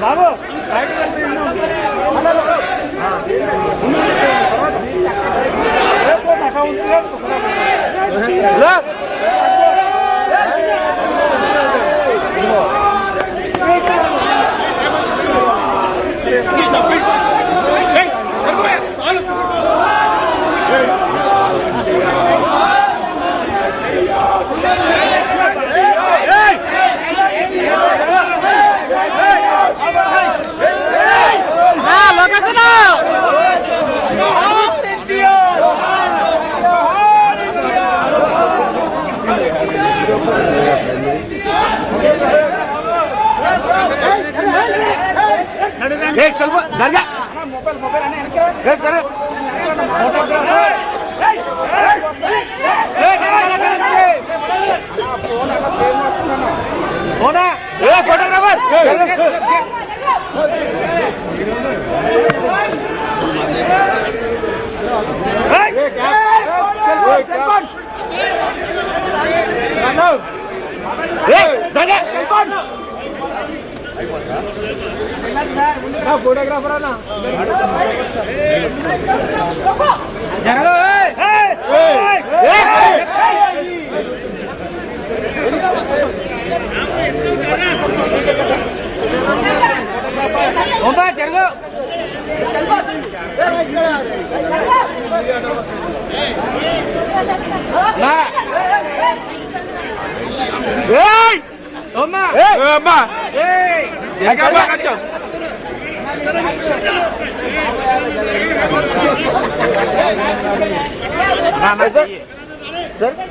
బాబు photographer అన్న జరుగు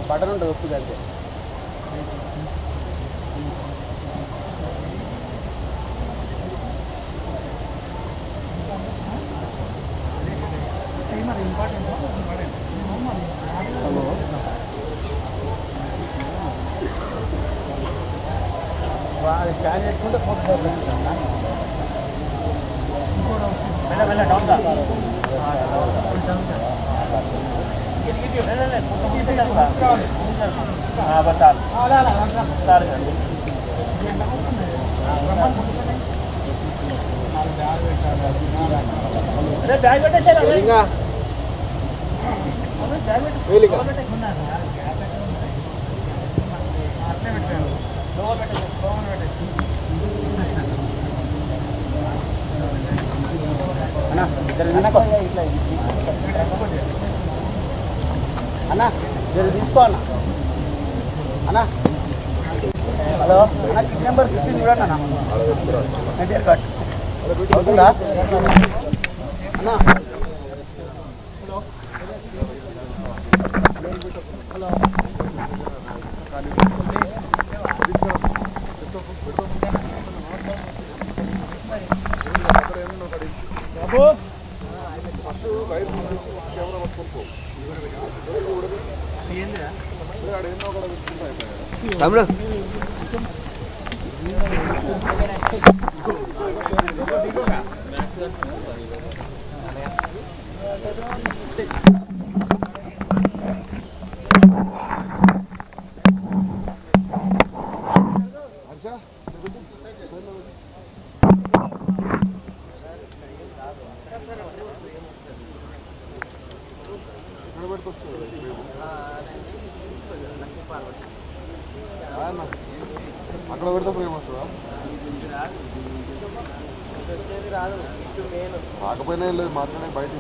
button ఉంటుంది ఒప్పు కలిసి అది స్కాన్ చేసుకుంటే ఫోటో బ్యాగ్ పెట్టేసా అన్నా జర తీసుకో అన్న అన్నా హలో అన్న కిట్ నెంబర్ 16 చూడండి అన్న ఎన్టీఆర్ కార్డ్ అవుతుందా అన్నా హలో బాబు ఫస్ట్ వైర్ కెమెరా పట్టుకో తమ్ముడు అక్కడ పెడితే ప్రేమ వస్తుందా రాకపోయినా లేదు మాట్లాడే బయట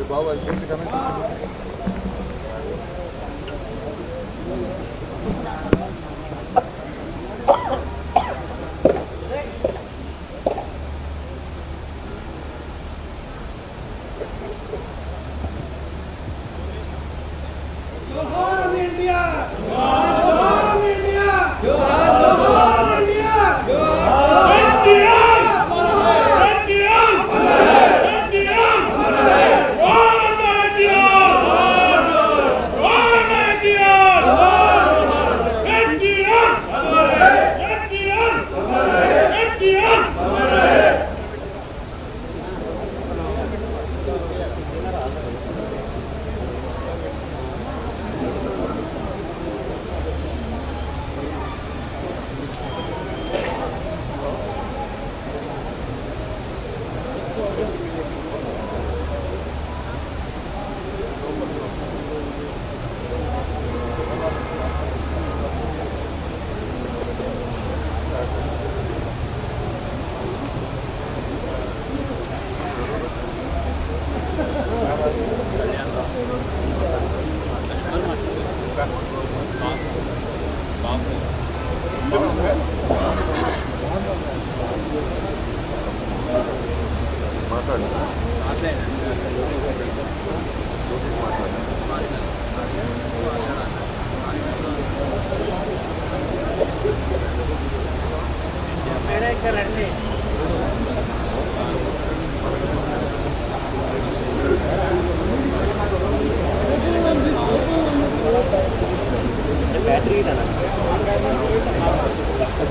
బాబు అది మాట్లాడు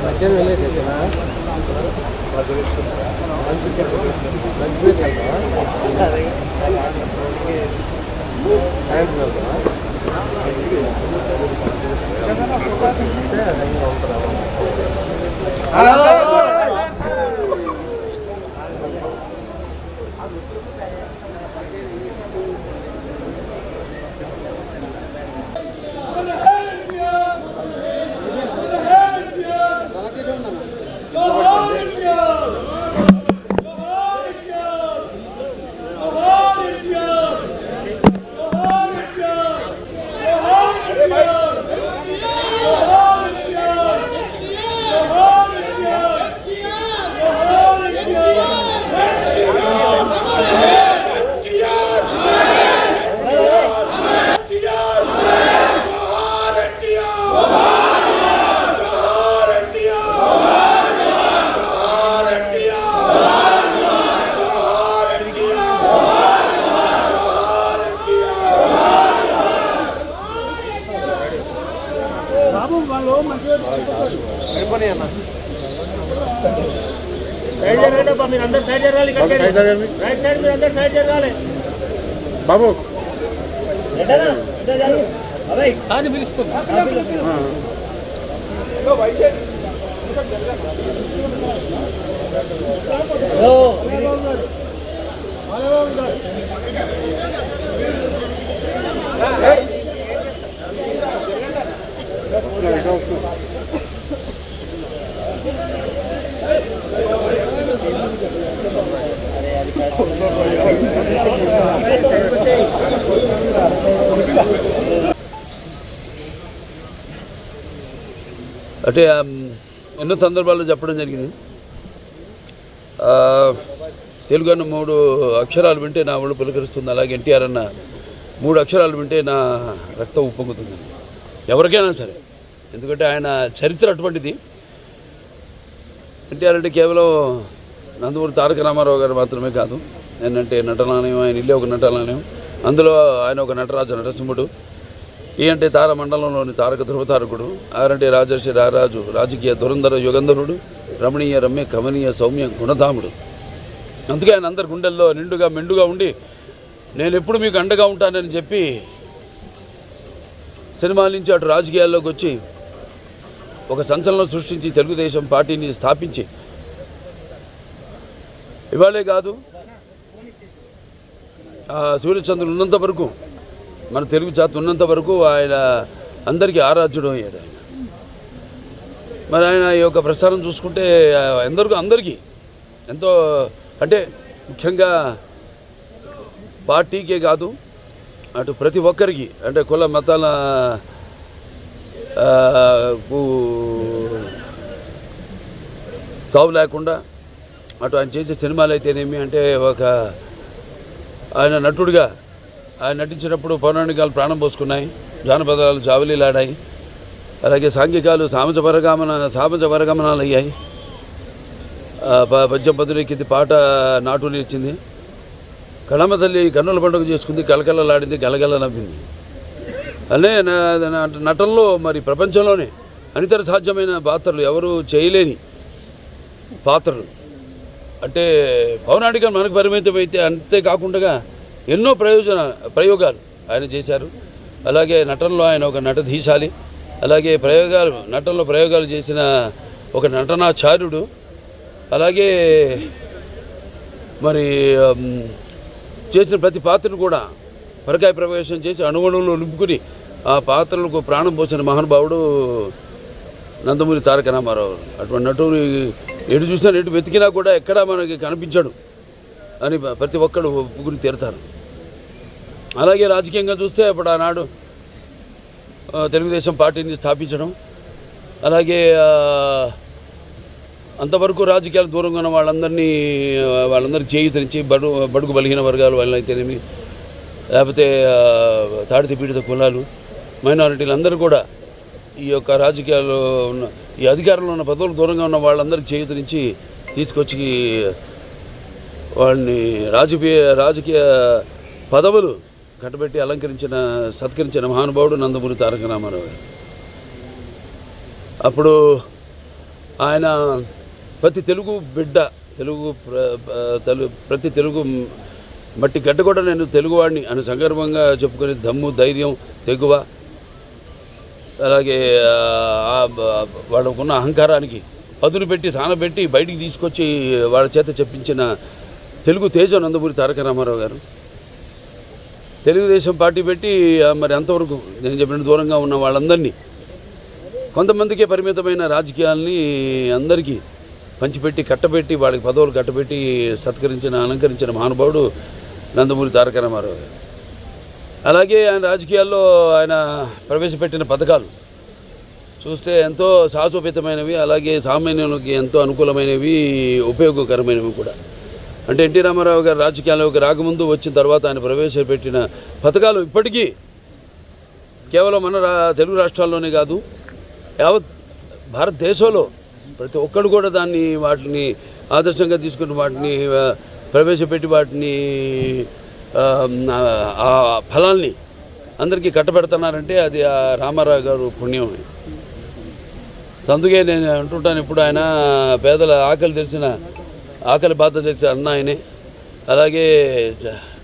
మధ్యాహ్నం వెళ్ళేది చాలా లంచ్ బ్రేక్ మీరు అందరు సైడ్ జరగాలి, రైట్ సైడ్ మీరు అందరు సైడ్ జరగాలి బాబు. అంటే ఎన్నో సందర్భాల్లో చెప్పడం జరిగింది. తెలుగు అన్న 3 అక్షరాలు వింటే నా ఒళ్ళు పులకరిస్తుంది, అలాగే ఎన్టీఆర్ అన్న 3 అక్షరాలు వింటే నా రక్తం ఉప్పొంగుతుంది ఎవరికైనా సరే. ఎందుకంటే ఆయన చరిత్ర అటువంటిది. ఎన్టీఆర్ అంటే కేవలం నందమూరి తారక రామారావు గారు మాత్రమే కాదు. ఏంటంటే నటనాలయం, ఆయన ఇల్లే ఒక నటనాలయం, అందులో ఆయన ఒక నటరాజు, నటసింహుడు. ఈ అంటే తారమండలంలోని తారక ధ్రువతారకుడు. ఆరంటే రాజర్షి రారాజు, రాజకీయ దురంధర యుగంధరుడు, రమణీయ రమ్య కమనీయ సౌమ్య గుణధాముడు. అందుకే ఆయన అందరి గుండెల్లో నిండుగా మెండుగా ఉండి నేను ఎప్పుడు మీకు అండగా ఉంటానని చెప్పి సినిమాల నుంచి అటు రాజకీయాల్లోకి వచ్చి ఒక సంచలనం సృష్టించి తెలుగుదేశం పార్టీని స్థాపించి ఇవాళే కాదు, సూర్యచంద్రులు ఉన్నంత వరకు, మన తెలుగు జాతి ఉన్నంత వరకు ఆయన అందరికీ ఆరాధ్యుడు అయ్యాడు. ఆయన మరి ఆయన ఈ యొక్క ప్రస్థానం చూసుకుంటే అందరికీ ఎంతో, అంటే ముఖ్యంగా పార్టీకే కాదు, అటు ప్రతి ఒక్కరికి, అంటే కుల మతాల తావు లేకుండా అటు ఆయన చేసే సినిమాలు అయితేనేమి, అంటే ఒక ఆయన నటుడిగా ఆయన నటించినప్పుడు పౌరాణికాలు ప్రాణం పోసుకున్నాయి, జానపదాలు జావలీలాడాయి, అలాగే సాంఘికాలు సామాజ పరగమనాలు అయ్యాయి. పద్యం పదులెక్కింది, పాట నాటుని ఇచ్చింది, కళమ్మ తల్లి కన్నుల పండుగ చేసుకుంది, కలకలలాడింది, గలగల నవ్వింది. అనే నటనలో మరి ప్రపంచంలోనే అనితర సాధ్యమైన పాత్రలు, ఎవరు చేయలేని పాత్రలు. అంటే పౌరాణికం మనకు పరిమితం అయితే అంతేకాకుండా ఎన్నో ప్రయోగాలు ఆయన చేశారు. అలాగే నటనలో ఆయన ఒక నటధీశాలి, అలాగే నటనలో ప్రయోగాలు చేసిన ఒక నటనాచార్యుడు. అలాగే మరి చేసిన ప్రతి పాత్రను కూడా పరకాయ ప్రవేశం చేసి అణువణువులో నింపుకుని ఆ పాత్రలకు ప్రాణం పోసిన మహానుభావుడు నందమూరి తారక రామారావు. అటువంటి నటుడు ఎటు చూసినా ఎటు వెతికినా కూడా ఎక్కడా మనకి కనిపించాడు అని ప్రతి ఒక్కడు ఒప్పుకుని తీరుతారు. అలాగే రాజకీయంగా చూస్తే అప్పుడు ఆనాడు తెలుగుదేశం పార్టీని స్థాపించడం, అలాగే అంతవరకు రాజకీయాలు దూరంగా ఉన్న వాళ్ళందరికీ చేయూతనిచ్చి బడుగు బలహీన వర్గాలు వాళ్ళైతేనేమి లేకపోతే తాడిత పీడిత కులాలు, మైనారిటీలు అందరూ కూడా ఈ యొక్క రాజకీయాల్లో ఉన్న ఈ అధికారంలో ఉన్న పదవులు దూరంగా ఉన్న వాళ్ళందరికీ చేయూతనిచ్చి తీసుకొచ్చి వాళ్ళని రాజకీయ పదవులు కట్టబెట్టి సత్కరించిన మహానుభావుడు నందమూరి తారక రామారావు గారు. అప్పుడు ఆయన ప్రతి తెలుగు బిడ్డ, ప్రతి తెలుగు మట్టి గడ్డ కూడా నేను తెలుగువాడిని అని సందర్భంగా చెప్పుకునే దమ్ము, ధైర్యం, తెగువ, అలాగే వాళ్ళకున్న అహంకారానికి పదును పెట్టి సానబెట్టి బయటికి తీసుకొచ్చి వాళ్ళ చేత చెప్పించిన తెలుగు తేజం నందమూరి తారక రామారావు గారు. తెలుగుదేశం పార్టీ పెట్టి మరి అంతవరకు నేను చెప్పిన దూరంగా ఉన్న వాళ్ళందరినీ, కొంతమందికే పరిమితమైన రాజకీయాల్ని అందరికీ పంచిపెట్టి కట్టబెట్టి వాళ్ళకి పదవులు కట్టబెట్టి అలంకరించిన మహానుభావుడు నందమూరి తారక రామారావు గారు. అలాగే ఆయన రాజకీయాల్లో ఆయన ప్రవేశపెట్టిన పథకాలు చూస్తే ఎంతో సాహసోపేతమైనవి, అలాగే సామాన్యులకి ఎంతో అనుకూలమైనవి, ఉపయోగకరమైనవి కూడా. అంటే ఎన్టీ రామారావు గారు రాజకీయాల్లోకి రాకముందు వచ్చిన తర్వాత ఆయన ప్రవేశపెట్టిన పథకాలు ఇప్పటికీ కేవలం మన తెలుగు రాష్ట్రాల్లోనే కాదు, యావత్ భారతదేశంలో ప్రతి ఒక్కడు కూడా వాటిని ఆదర్శంగా తీసుకుని వాటిని ప్రవేశపెట్టి వాటిని ఆ ఫలాల్ని అందరికీ కట్టబెడుతున్నారంటే అది ఆ రామారావు గారు పుణ్యం. అందుకే నేను అంటుంటాను, ఇప్పుడు ఆయన పేదల ఆకలి బాధ తెలిసిన అన్న ఆయనే, అలాగే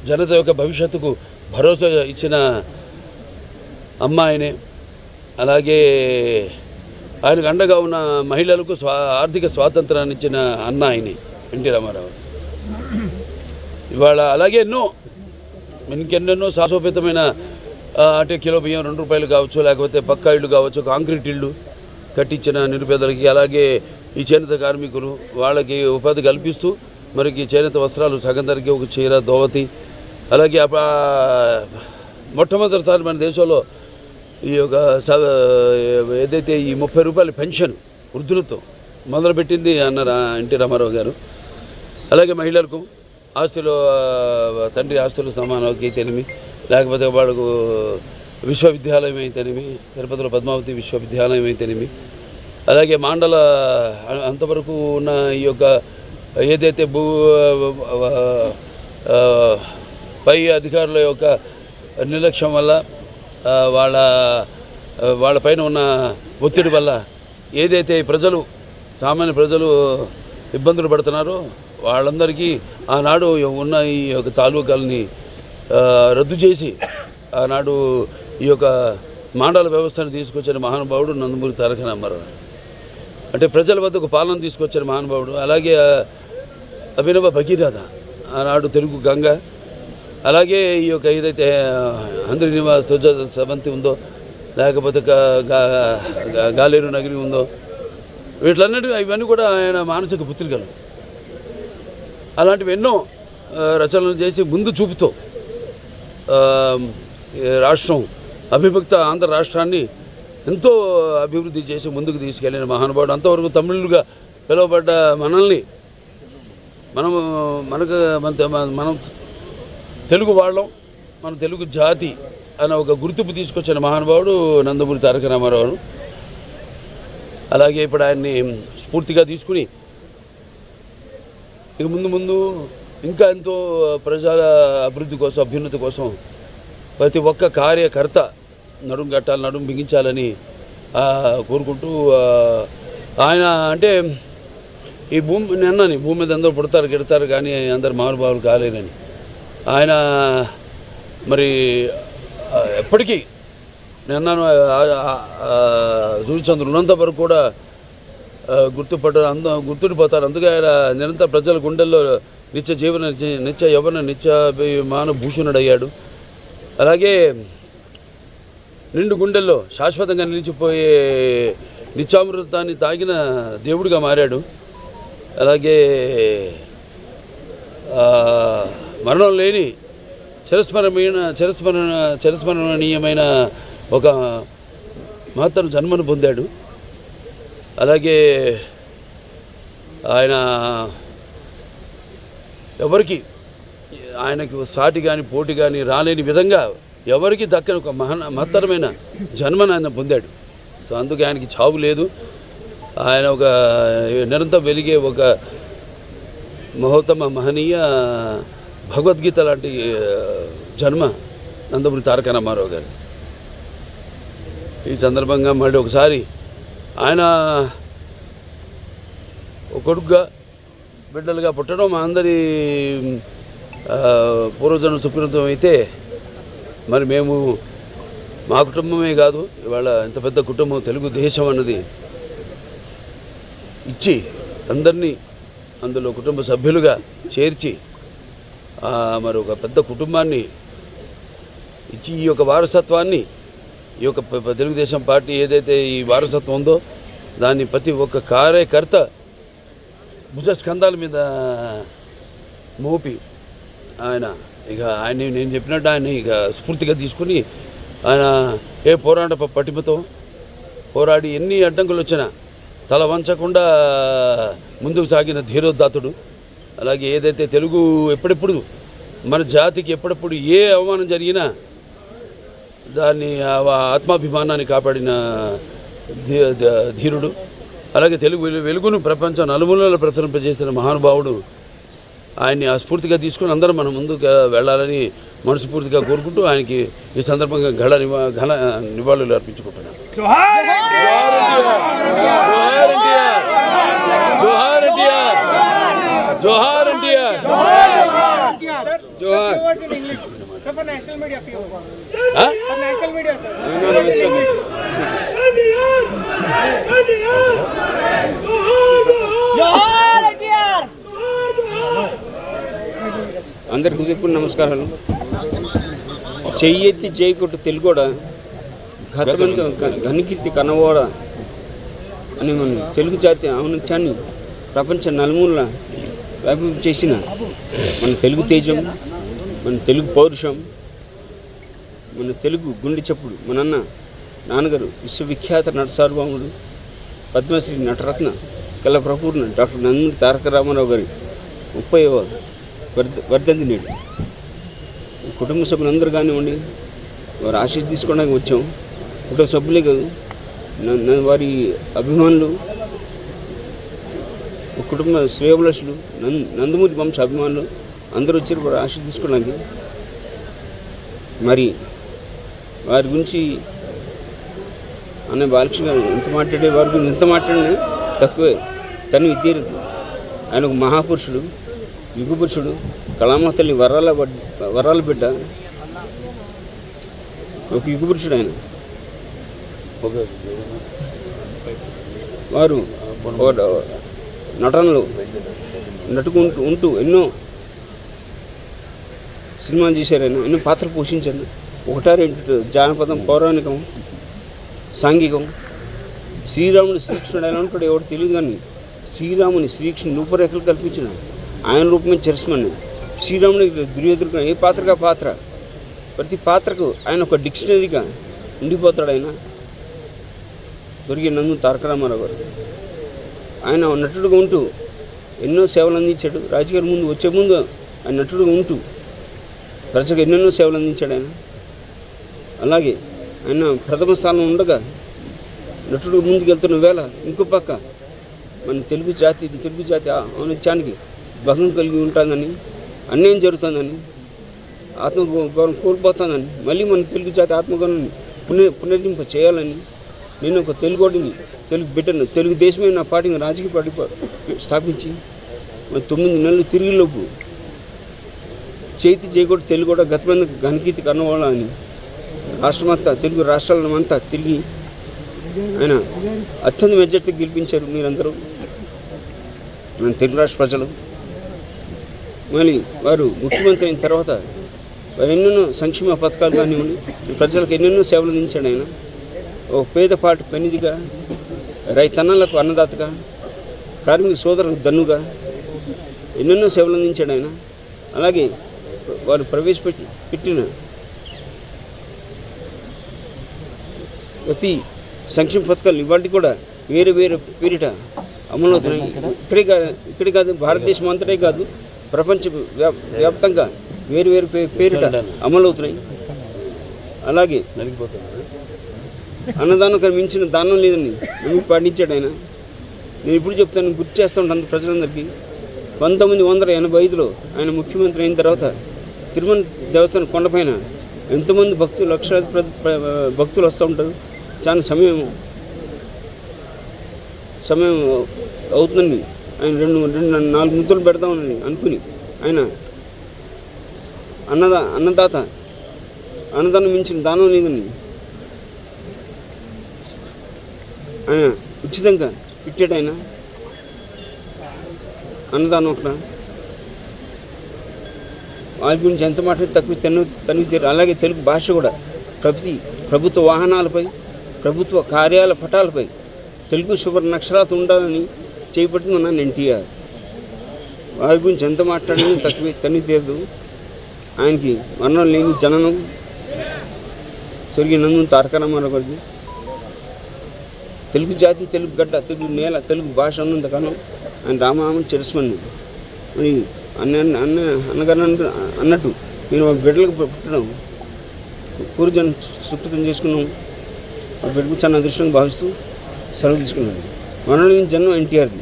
జనత యొక్క భవిష్యత్తుకు భరోసా ఇచ్చిన అమ్మ ఆయనే, అలాగే ఆయనకు అండగా ఉన్న మహిళలకు ఆర్థిక స్వాతంత్రాన్ని ఇచ్చిన అన్న ఆయనే ఎన్టీ రామారావు. ఇవాళ అలాగే ఇంకెన్నెన్నో సాహసోపేతమైన అంటే కిలో బియ్యం 2 రూపాయలు కావచ్చు, లేకపోతే పక్కా ఇళ్ళు కావచ్చు, కాంక్రీట్ ఇళ్ళు కట్టించిన నిరుపేదలకి, అలాగే ఈ చేనేత కార్మికులు వాళ్ళకి ఉపాధి కల్పిస్తూ మరికి చేనేత వస్త్రాలు సగం ధరకి ఒక చీర, దోవతి, అలాగే మొట్టమొదటిసారి మన దేశంలో ఈ యొక్క ఏదైతే ఈ 30 రూపాయల పెన్షన్ వృద్ధులతో మొదలుపెట్టింది అన్న ఎన్టీ రామారావు గారు. అలాగే మహిళలకు తండ్రి ఆస్తులు సమానకి తెలిమి, లేకపోతే వాళ్ళకు విశ్వవిద్యాలయం అయితేనేమి, తిరుపతిలో పద్మావతి విశ్వవిద్యాలయం అయితేనేమి, అలాగే మాండల అంతవరకు ఉన్న ఈ యొక్క ఏదైతే పై అధికారుల యొక్క నిర్లక్ష్యం వల్ల వాళ్ళ పైన ఉన్న ఒత్తిడి వల్ల ఏదైతే సామాన్య ప్రజలు ఇబ్బందులు పడుతున్నారో వాళ్ళందరికీ ఆనాడు ఉన్న ఈ యొక్క తాలూకాలని రద్దు చేసి ఆనాడు ఈ యొక్క మాండల వ్యవస్థను తీసుకొచ్చిన మహానుభావుడు నందమూరి తారక రామారావు. అంటే ప్రజల వద్దకు పాలన తీసుకొచ్చిన మహానుభావుడు. అలాగే అభినవ భగీరథ ఆనాడు తెలుగు గంగ, అలాగే ఈ యొక్క ఏదైతే హంద్రి నివాస్ సవంతి ఉందో, లేకపోతే గాలేరు నగరి ఉందో, ఇవన్నీ కూడా ఆయన మానసిక పుత్రికలు. అలాంటివి ఎన్నో రచనలు చేసి ముందు చూపుతో రాష్ట్రం అవిభక్త ఆంధ్ర రాష్ట్రాన్ని ఎంతో అభివృద్ధి చేసి ముందుకు తీసుకెళ్ళిన మహానుభావుడు. అంతవరకు తమిళులుగా పిలువబడ్డ మనల్ని మనం తెలుగు వాళ్ళం, మన తెలుగు జాతి అన్న ఒక గుర్తింపు తీసుకొచ్చిన మహానుభావుడు నందమూరి తారక రామారావు. అలాగే ఇప్పుడు ఆయన్ని స్ఫూర్తిగా తీసుకుని ఇక ముందు ఇంకా ఎంతో ప్రజల అభివృద్ధి కోసం, అభ్యున్నతి కోసం ప్రతి ఒక్క కార్యకర్త నడుం బిగించాలని కోరుకుంటూ ఆయన అంటే ఈ భూమి మీద అందరూ పుడతారు గిడతారు కానీ అందరు మహానుభావులు కాలేరని ఆయన మరి ఎప్పటికీ నిన్నాను సూర్యచంద్రులు ఉన్నంత వరకు కూడా గుర్తుండిపోతారు. అందుకే ఆయన నిరంతర ప్రజల గుండెల్లో నిత్య యవ్వన నిత్యాభిమాన భూషణుడయ్యాడు. అలాగే నిండు గుండెల్లో శాశ్వతంగా నిలిచిపోయే నిత్యామృతాన్ని తాగిన దేవుడిగా మారాడు. అలాగే మరణం లేని చిరస్మరణీయమైన ఒక మహత్తర జన్మను పొందాడు. అలాగే ఆయన ఎవరికి ఆయనకు సాటి కానీ పోటీ కానీ రాలేని విధంగా ఎవరికి దక్కని ఒక మహత్తరమైన జన్మను ఆయన పొందాడు. సో అందుకే ఆయనకి చావు లేదు. ఆయన ఒక నిరంతరం వెలిగే ఒక మహోత్తమ మహనీయ భగవద్గీత లాంటి జన్మ నందమూరి తారక రామారావు గారు. ఈ సందర్భంగా మళ్ళీ ఒకసారి ఆయన ఒక కొడుకుగా బిడ్డలుగా పుట్టడం మా అందరి పూర్వజన్మ సుకృతం అయితే, మరి మేము మా కుటుంబమే కాదు, ఇవాళ ఇంత పెద్ద కుటుంబం తెలుగుదేశం అన్నది ఇచ్చి అందరినీ అందులో కుటుంబ సభ్యులుగా చేర్చి మరి ఒక పెద్ద కుటుంబాన్ని ఇచ్చి ఈ యొక్క వారసత్వాన్ని, ఈ యొక్క తెలుగుదేశం పార్టీ ఏదైతే ఈ వారసత్వం ఉందో దాన్ని ప్రతి ఒక్క కార్యకర్త భుజస్కంధాల మీద మోపి ఆయన నేను చెప్పినట్టు ఆయన ఇక స్ఫూర్తిగా తీసుకుని ఆయన ఏ పోరాట పటిమతో పోరాడి ఎన్ని అడ్డంకులు వచ్చినా తల వంచకుండా ముందుకు సాగిన ధీరోదాతుడు. అలాగే ఏదైతే తెలుగు ఎప్పుడెప్పుడు మన జాతికి ఎప్పుడెప్పుడు ఏ అవమానం జరిగినా దాన్ని ఆత్మాభిమానాన్ని కాపాడిన ధీరుడు. అలాగే తెలుగు వెలుగును ప్రపంచం నలుమూలలో ప్రసరింపజేసిన మహానుభావుడు. ఆయన్ని స్ఫూర్తిగా తీసుకుని అందరం మనం ముందుకు వెళ్ళాలని మనస్ఫూర్తిగా కోరుకుంటూ ఆయనకి ఈ సందర్భంగా ఘన నివాళులు అర్పించుకుంటున్నాను. జోహార్ ఎన్టీఆర్, జోహార్ ఎన్టీఆర్, జోహార్. అందరికి హృదయపూర్వక నమస్కారాలు. చెయ్యెత్తి చేయకొట్టు తెలుగోడ గతమంది ఘనకీర్తి కన్నవాడ అని మన తెలుగు జాతి ఔన్నత్యాన్ని ప్రపంచ నలుమూల వ్యాపింప చేసిన మన తెలుగు తేజం, మన తెలుగు పౌరుషం, మన తెలుగు గుండె చప్పుడు మన నాన్నగారు విశ్వవిఖ్యాత నట సార్వభౌముడు పద్మశ్రీ నటరత్న కళ ప్రపూర్ణ డాక్టర్ నందమూరి తారక రామారావు గారి 30వ వర్ధంతి నేడు. కుటుంబ సభ్యులందరూ కానివ్వండి, వారి ఆశీస్సు తీసుకోవడానికి వచ్చాం. కుటుంబ సభ్యులే కాదు, వారి అభిమానులు, కుటుంబ శ్రేయోభిలాషులు, నందమూరి వంశ అభిమానులు అందరూ వచ్చారు వారి ఆశీస్సు తీసుకోవడానికి. మరి వారి గురించి అన్న బాలకృష్ణ గారు ఎంత మాట్లాడే వారి గురించి ఎంత మాట్లాడినా తక్కువే. తను విద్యార్థి, ఆయన ఒక మహాపురుషుడు, యుగపురుషుడు, కళామ తల్లి వరాల బిడ్డ, ఒక యుగపురుషుడు ఆయన. వారు నటనలో ఉంటూ ఎన్నో సినిమాలు చేశారు. ఆయన ఎన్నో పాత్రలు పోషించారు. ఒకటా రెండు జానపదం, పౌరాణికం, సాంఘికం. శ్రీరాముని శ్రీకృష్ణుడు ఎలా ఉంటాడు ఎవరు తెలియదు, కానీ శ్రీరాముని శ్రీకృష్ణుని రూపురేఖలు కల్పించిన ఆయన రూపమే చరిస్మని. శ్రీరాముని దుర్యోధుడు ఏ పాత్రగా పాత్ర, ప్రతి పాత్రకు ఆయన ఒక డిక్షనరీగా ఉండిపోతాడు. ఆయన దొరికే నందమూరి తారక రామారావు గారు. ఆయన నటుడుగా ఉంటూ ఎన్నో సేవలు అందించాడు. రాజకీయాల ముందు వచ్చే ముందు ఆయన నటుడుగా ఉంటూ ప్రజలకు ఎన్నెన్నో సేవలు అందించాడు ఆయన. అలాగే ఆయన ప్రథమ స్థానం ఉండగా నటుడు ముందుకు వెళ్తున్న వేళ ఇంకో పక్క మన తెలుగు జాతి ఔన్నత్యానికి భంగం కలిగి ఉంటుందని, అన్యాయం జరుగుతుందని, ఆత్మగౌరవం కోల్పోతుందని, మళ్ళీ మన తెలుగు జాతి ఆత్మగౌరవాన్ని పునరుద్ధరింప చేయాలని నేను ఒక తెలుగోడిని, తెలుగు బిడ్డను, తెలుగుదేశమే నా పార్టీని రాజకీయ పార్టీ స్థాపించి 9 నెలలు తిరిగిలోపు చేతి చేయకూడదు తెలుగు కూడా గతమైన ఘనకీర్తి కన్నవాళ్ళ అని రాష్ట్రమంతా, తెలుగు రాష్ట్రాలమంతా తిరిగి ఆయన అత్యంత మెజార్టీ గెలిపించారు మీరందరూ, మన తెలుగు రాష్ట్ర ప్రజలు. మళ్ళీ వారు ముఖ్యమంత్రి అయిన తర్వాత వారు ఎన్నెన్నో సంక్షేమ పథకాలు కానివ్వండి, ప్రజలకు ఎన్నెన్నో సేవలు అందించాడు ఆయన. ఒక పేదపాటి పెన్నిదిగా, రైతన్నలకు అన్నదాతగా, కార్మిక సోదరులకు దన్నుగా ఎన్నెన్నో సేవలు అందించాడు ఆయన. అలాగే వారు ప్రవేశపెట్టిన ప్రతి సంక్షేమ పథకాలు ఇవాళ కూడా వేరే వేరే పేరిట అమలవుతున్నాయి. ఇక్కడే కాదు, భారతదేశం అంతటే కాదు, ప్రపంచ వ్యాప్తంగా వేరు వేరు పేరిట అమలవుతున్నాయి. అలాగే అన్నదానం మించిన దానం లేదని నమ్మి పాటించాడు ఆయన. నేను ఇప్పుడు చెప్తాను, గుర్తు చేస్తూ ఉంటాను ప్రజలందరికీ. 1985లో ఆయన ముఖ్యమంత్రి అయిన తర్వాత తిరుమల దేవస్థానం కొండపైన ఎంతోమంది భక్తులు, లక్షలాది భక్తులు వస్తూ ఉంటారు. చాలా సమయం అవుతుందండి. ఆయన 4 ముద్దలు పెడతామని అనుకుని ఆయన అన్నదాత, అన్నదానం మించిన దానం లేదని ఆయన ఉచితంగా పెట్టాడు. ఆయన అన్నదానం అక్కడ వారి గురించి ఎంత మాట తక్కువ తనివి తీరు. అలాగే తెలుగు భాష కూడా ప్రతి ప్రభుత్వ వాహనాలపై, ప్రభుత్వ కార్యాల పటాలపై తెలుగు సువర్ణ అక్షరాలతో ఉండాలని చేపట్టింది ఉన్నాను ఎన్టీఆర్. వారి గురించి ఎంత మాట్లాడినా తక్కువ తనివి తీరదు. ఆయనకి మరణం లేని జననం స్వర్గీయ తారక రామారావు గారికి తెలుగు జాతి, తెలుగు గడ్డ, తెలుగు నేల, తెలుగు భాష ఉన్నంతకాలం ఆయన రామనామం చిరస్మరణి. మరి అన్నగారు అన్నట్టు నేను ఒక బిడ్డలకు పుట్టడం పూర్వజన్ సుకృతం చేసుకున్నాం. ఆ బిడ్డకు చాలా అదృష్టంగా భావిస్తూ సెలవు తీసుకున్నాను. మరణం లేని జన్మ ఎన్టీఆర్ది.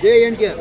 జై ఎన్టీఆర్.